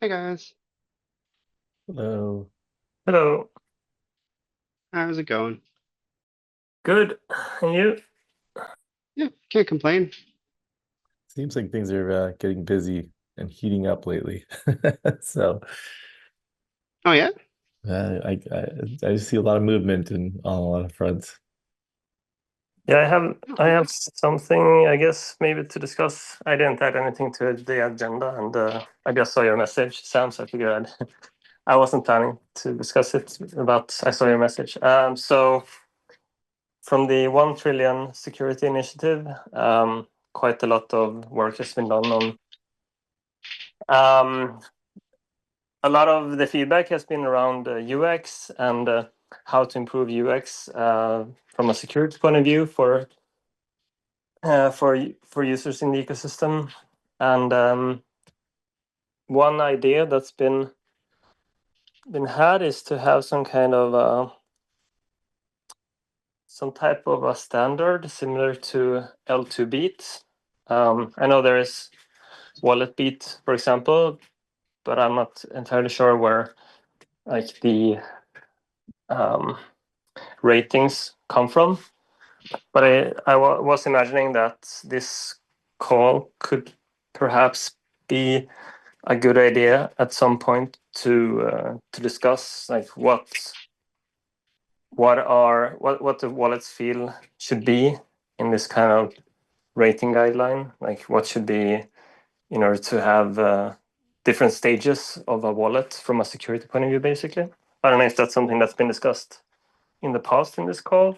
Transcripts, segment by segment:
Hey guys, Hello. Hello. how's it going? Good. And you? Yeah, can't complain. Seems like things are getting busy and heating up lately. So Oh yeah? I just see a lot of movement and on a lot of fronts. Yeah, I have Oh, I have something I guess maybe to discuss. I didn't add anything to the agenda, and I just saw your message, Sam. So I figured I wasn't planning to discuss it, but I saw your message. So from the 1 trillion security initiative, quite a lot of work has been done on. Um, a lot of the feedback has been around UX and how to improve UX from a security point of view for users in the ecosystem. And one idea that's been had is to have some kind of some type of a standard similar to L2Beat. I know there is WalletBeat, for example, but I'm not entirely sure where like the um, ratings come from. But I was imagining that this call could perhaps be a good idea at some point to discuss like what the wallets feel should be in this kind of rating guideline, like what should be in order to have different stages of a wallet from a security point of view, basically. I don't know if that's something that's been discussed in the past in this call,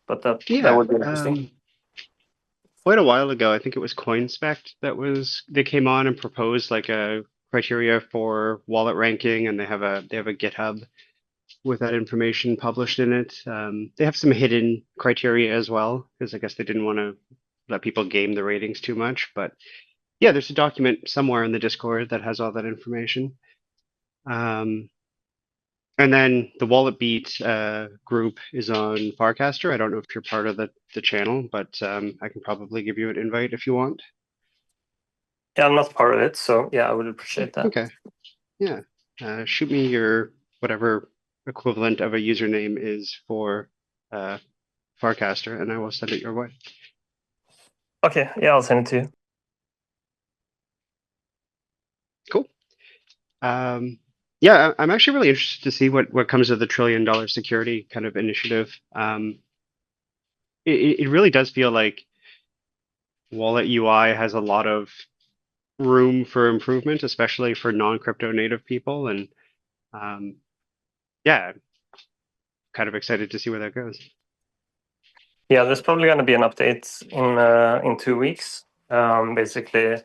but that yeah. would be interesting. Quite a while ago, I think it was CoinSpect they came on and proposed like a criteria for wallet ranking, and they have a GitHub with that information published in it. They have some hidden criteria as well, because I guess they didn't want to let people game the ratings too much. But yeah, there's a document somewhere in the Discord that has all that information. Um, And then the Wallet Beat group is on Farcaster. I don't know if you're part of the channel, but I can probably give you an invite if you want. Yeah, I'm not part of it, so yeah, I would appreciate that. Okay, yeah. Shoot me your whatever equivalent of a username is for uh, Farcaster, and I will send it your way. Okay, yeah, I'll send it to you. Cool. Yeah, I'm actually really interested to see what comes of the $1 trillion security kind of initiative. It really does feel like Wallet UI has a lot of room for improvement, especially for non-crypto native people. And um, yeah, I'm kind of excited to see where that goes. Yeah, there's probably going to be an update in 2 weeks, basically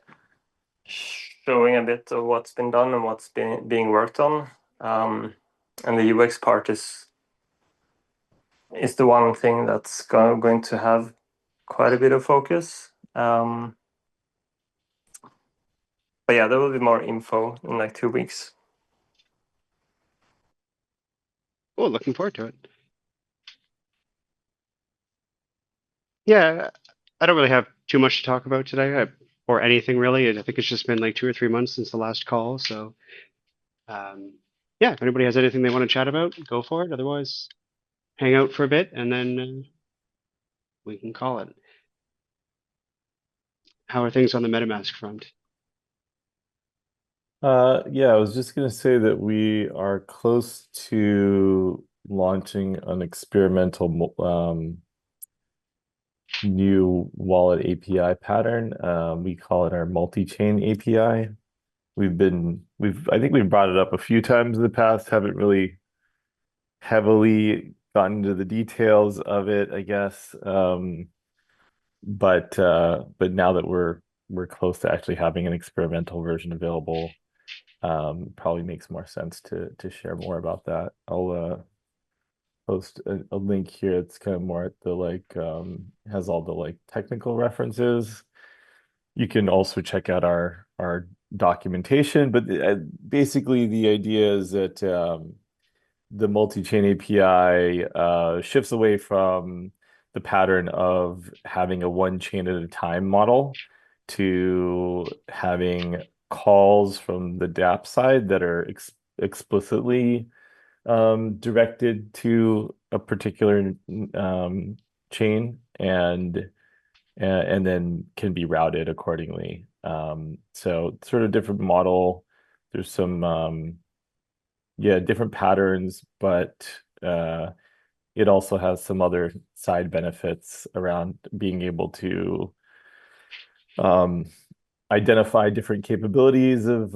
showing a bit of what's been done and what's been being worked on. And the UX part is the one thing that's going to have quite a bit of focus. But yeah, there will be more info in like 2 weeks. Oh, looking forward to it. Yeah, I don't really have too much to talk about today, or anything really. I think it's just been like 2 or 3 months since the last call. So um, yeah, if anybody has anything they want to chat about, go for it. Otherwise, hang out for a bit and then we can call it. How are things on the MetaMask front? Yeah, I was just gonna say that we are close to launching an experimental new wallet API pattern. We call it our multi-chain API. I think we've brought it up a few times in the past, haven't really heavily gotten into the details of it, I guess. But now that we're close to actually having an experimental version available, probably makes more sense to share more about that. I'll post a link here. It's kind of more at the like has all the like technical references. You can also check out our documentation, but basically the idea is that the multi-chain API shifts away from the pattern of having a one chain at a time model to having calls from the dApp side that are explicitly directed to a particular chain, and then can be routed accordingly. So sort of different model. There's some different patterns, but it also has some other side benefits around being able to um, identify different capabilities of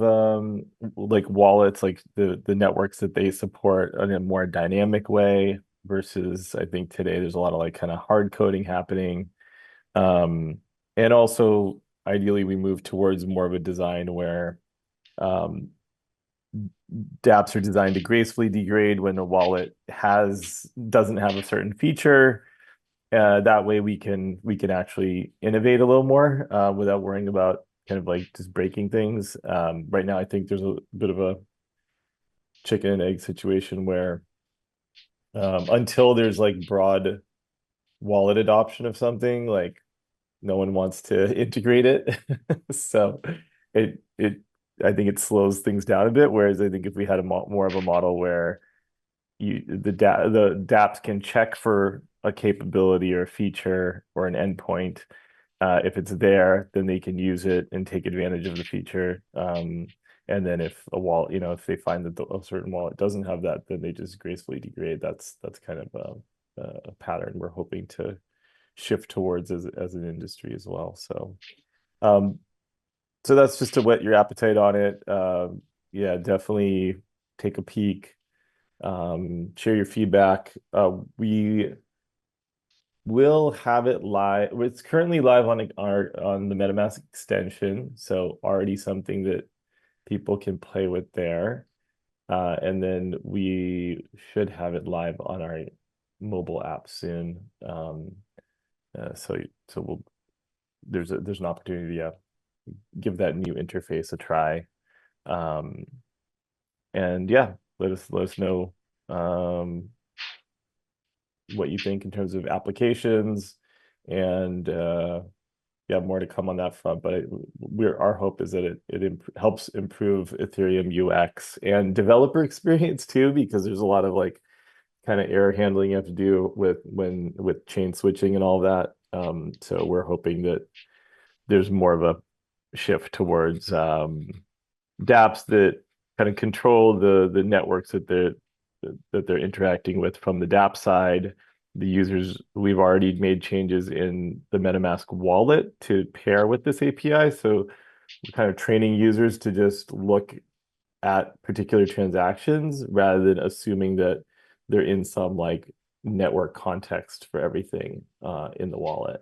like wallets, like the networks that they support in a more dynamic way versus I think today there's a lot of like kind of hard coding happening. And also ideally we move towards more of a design where um, dApps are designed to gracefully degrade when a wallet doesn't have a certain feature. That way we can actually innovate a little more without worrying about kind of like just breaking things. Right now, I think there's a bit of a chicken and egg situation where until there's like broad wallet adoption of something, like no one wants to integrate it. So it I think it slows things down a bit. Whereas I think if we had more of a model where the dApps can check for a capability or a feature or an endpoint. If it's there, then they can use it and take advantage of the feature. And then if a wallet, if they find that a certain wallet doesn't have that, then they just gracefully degrade. That's kind of a pattern we're hoping to shift towards as an industry as well. Um, so that's just to whet your appetite on it. Yeah, definitely take a peek, share your feedback. We will have it live. It's currently live on the MetaMask extension, so already something that people can play with there. And then we should have it live on our mobile app soon. So there's an opportunity to give that new interface a try. Um, and yeah, let us know what you think in terms of applications, and yeah, more to come on that front. But our hope is that it helps improve Ethereum UX and developer experience too, because there's a lot of like kind of error handling you have to do with chain switching and all that. So we're hoping that there's more of a shift towards dApps that kind of control the networks that they're interacting with from the dApp side. The users, we've already made changes in the MetaMask wallet to pair with this API. So we're kind of training users to just look at particular transactions rather than assuming that they're in some like network context for everything in the wallet.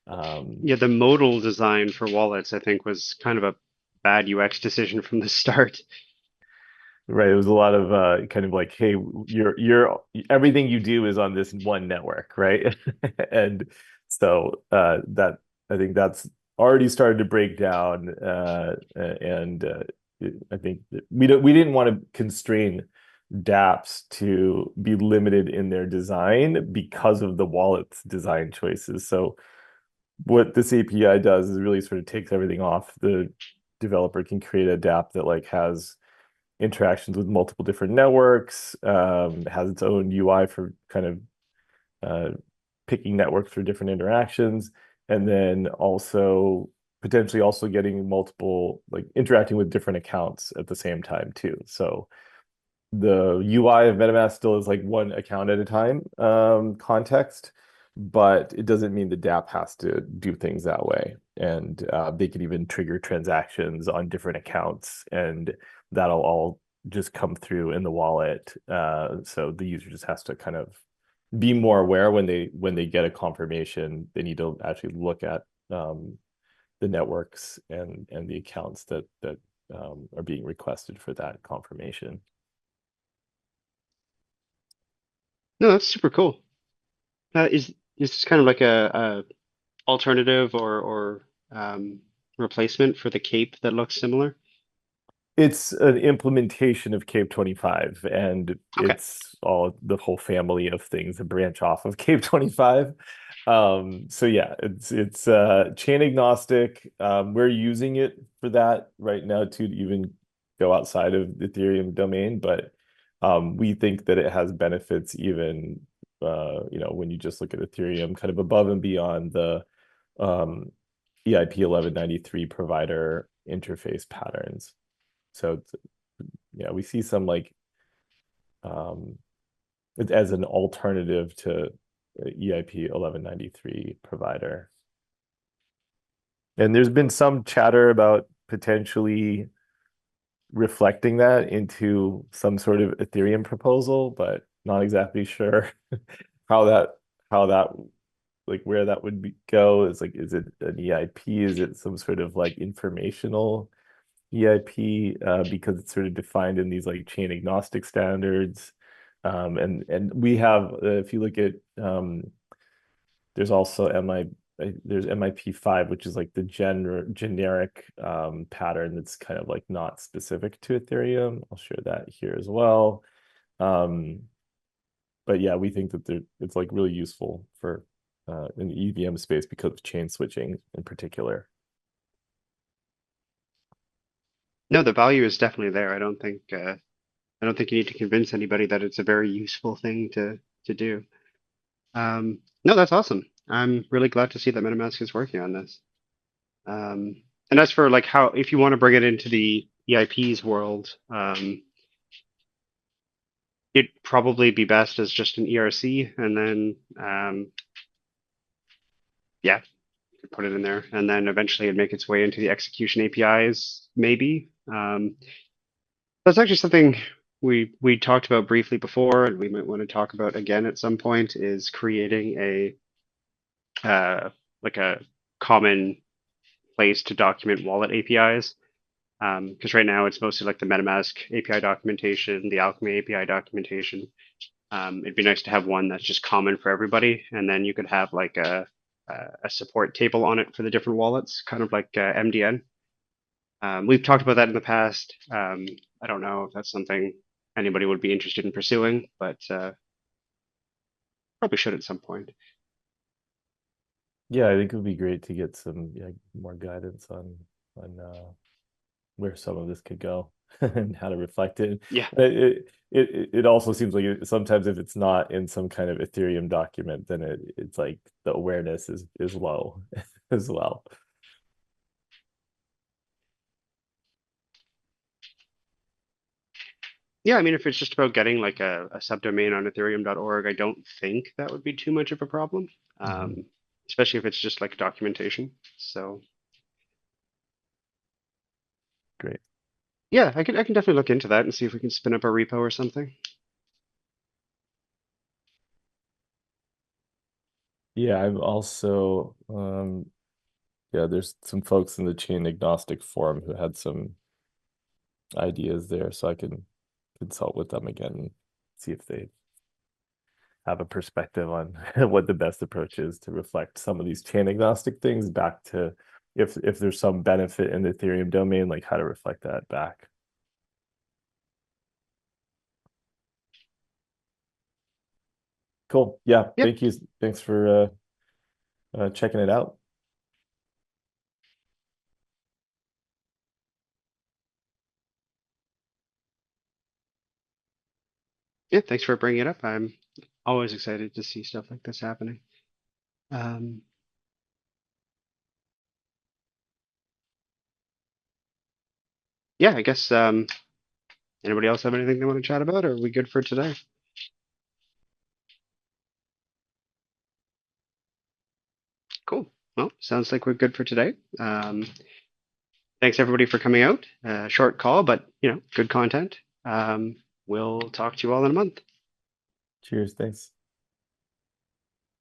Yeah, the modal design for wallets, I think, was kind of a bad UX decision from the start. Right. It was a lot of kind of like, hey, you're everything you do is on this one network, right? And so that I think that's already started to break down. And I think that we didn't want to constrain dApps to be limited in their design because of the wallet's design choices. So what this API does is really sort of takes everything off. The developer can create a dApp that like has interactions with multiple different networks, has its own UI for kind of picking networks for different interactions, and then also potentially also getting multiple, like interacting with different accounts at the same time too. So the UI of MetaMask still is like one account at a time context, but it doesn't mean the dApp has to do things that way. And they can even trigger transactions on different accounts, and that'll all just come through in the wallet. So the user just has to kind of be more aware when they get a confirmation. They need to actually look at the networks and the accounts that are being requested for that confirmation. No, that's super cool. Is this kind of like a alternative or replacement for the cape that looks similar? It's an implementation of Cape 25, and Okay. it's all the whole family of things that branch off of Cape 25. So yeah, it's chain agnostic. We're using it for that right now to even go outside of the Ethereum domain, but we think that it has benefits even when you just look at Ethereum kind of above and beyond the um EIP 1193 provider interface patterns. So yeah, we see some like um as an alternative to EIP 1193 provider. And there's been some chatter about potentially reflecting that into some sort of Ethereum proposal, but not exactly sure how that like where that would go. Is like, is it an EIP? Is it some sort of like informational EIP? Because it's sort of defined in these like chain agnostic standards. And we have, if you look at there's also there's MIP5, which is like the generic pattern that's kind of like not specific to Ethereum. I'll share that here as well. Um, but yeah, we think that it's like really useful for in the EVM space because of chain switching in particular. No, the value is definitely there. I don't think you need to convince anybody that it's a very useful thing to do. No, that's awesome. I'm really glad to see that MetaMask is working on this. And as for like how, if you want to bring it into the EIP's world, it'd probably be best as just an ERC, and then yeah, you could put it in there, and then eventually it'd make its way into the execution APIs, maybe. That's actually something we talked about briefly before, and we might want to talk about again at some point, is creating like a common place to document wallet APIs. Because right now it's mostly like the MetaMask API documentation, the Alchemy API documentation. It'd be nice to have one that's just common for everybody, and then you could have like a support table on it for the different wallets, kind of like MDN. We've talked about that in the past. I don't know if that's something anybody would be interested in pursuing, but probably should at some point. Yeah, I think it would be great to get some more guidance on where some of this could go and how to reflect it. Yeah, It also seems like sometimes if it's not in some kind of Ethereum document, then it's like the awareness is low as well. yeah. I mean, if it's just about getting like a subdomain on Ethereum.org, I don't think that would be too much of a problem. Mhm. Especially if it's just like documentation. So Great. yeah, I can definitely look into that and see if we can spin up a repo or something. Yeah, I'm also yeah, there's some folks in the chain agnostic forum who had some ideas there, so I can consult with them again and see if they have a perspective on what the best approach is to reflect some of these chain agnostic things back to if there's some benefit in the Ethereum domain, like how to reflect that back. Cool. Yeah, Yep. thank you. Thanks for checking it out. Yeah, thanks for bringing it up. I'm always excited to see stuff like this happening. Um, yeah, I guess anybody else have anything they want to chat about, or are we good for today? Cool. Well, sounds like we're good for today. Thanks everybody for coming out. Short call, but good content. We'll talk to you all in a month. Cheers. Thanks.